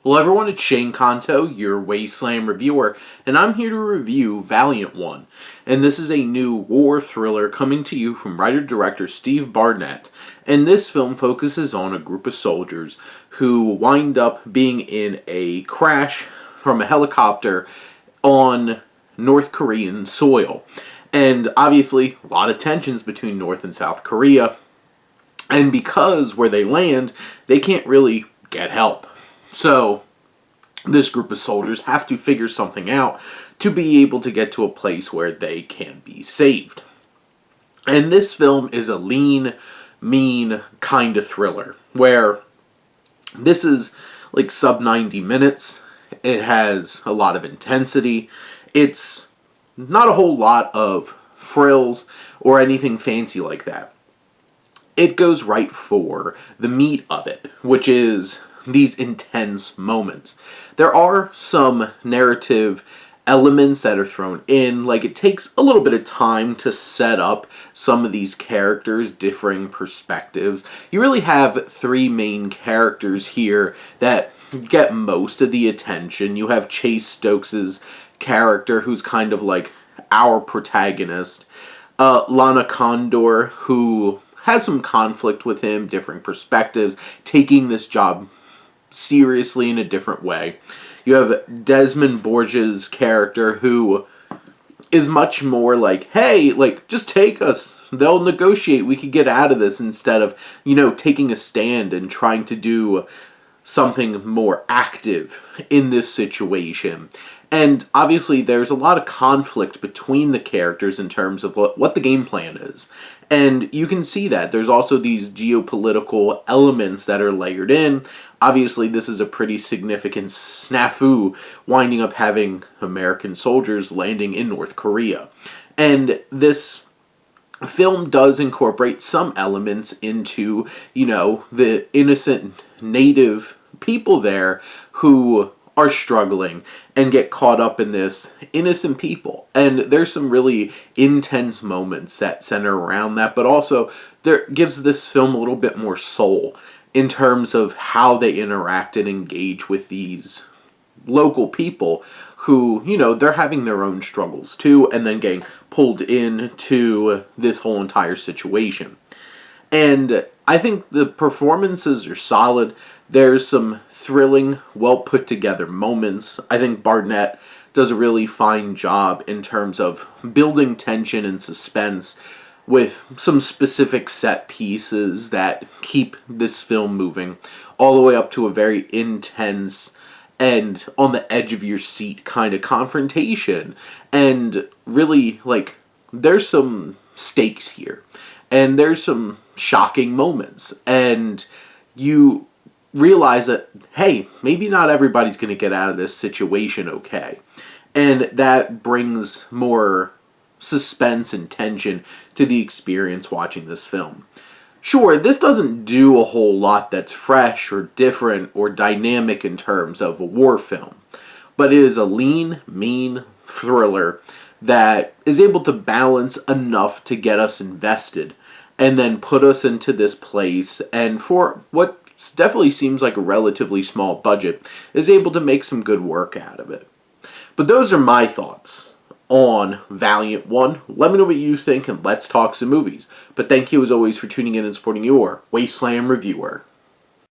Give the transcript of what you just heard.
Hello everyone, it's Shane Kanto, your Wasteland reviewer, and I'm here to review Valiant 1. And this is a new war thriller coming to you from writer-director Steve Barnett. And this film focuses on a group of soldiers who wind up being in a crash from a helicopter on North Korean soil. And obviously, a lot of tensions between North and South Korea. And because where they land, they can't really get help. So, this group of soldiers have to figure something out to be able to get to a place where they can be saved. And this film is a lean, mean kind of thriller, where this is like sub 90 minutes. It has a lot of intensity. It's not a whole lot of frills or anything fancy like that. It goes right for the meat of it, which is these intense moments. There are some narrative elements that are thrown in, like it takes a little bit of time to set up some of these characters' differing perspectives. You really have three main characters here that get most of the attention. You have Chase Stokes' character, who's kind of like our protagonist. Lana Condor, who has some conflict with him, differing perspectives, taking this job seriously in a different way. You have Desmond Borges' character, who is much more like, hey, like, just take us. They'll negotiate. We could get out of this, instead of, taking a stand and trying to do something more active in this situation. And obviously there's a lot of conflict between the characters in terms of what the game plan is. And you can see that. There's also these geopolitical elements that are layered in. Obviously this is a pretty significant snafu, winding up having American soldiers landing in North Korea. And this film does incorporate some elements into, the innocent native people there who are struggling and get caught up in this innocent people. And there's some really intense moments that center around that, but also there gives this film a little bit more soul in terms of how they interact and engage with these local people who, they're having their own struggles too, and then getting pulled into this whole entire situation. And I think the performances are solid. There's some thrilling, well put together moments. I think Barnett does a really fine job in terms of building tension and suspense with some specific set pieces that keep this film moving, all the way up to a very intense and on the edge of your seat kind of confrontation. And really, there's some stakes here. And there's some shocking moments. And you realize that, hey, maybe not everybody's going to get out of this situation okay. And that brings more suspense and tension to the experience watching this film. Sure, this doesn't do a whole lot that's fresh or different or dynamic in terms of a war film. But it is a lean, mean thriller that is able to balance enough to get us invested and then put us into this place, and for what definitely seems like a relatively small budget, is able to make some good work out of it. But those are my thoughts on Valiant 1. Let me know what you think, and let's talk some movies. But thank you as always for tuning in and supporting your Wasteland reviewer.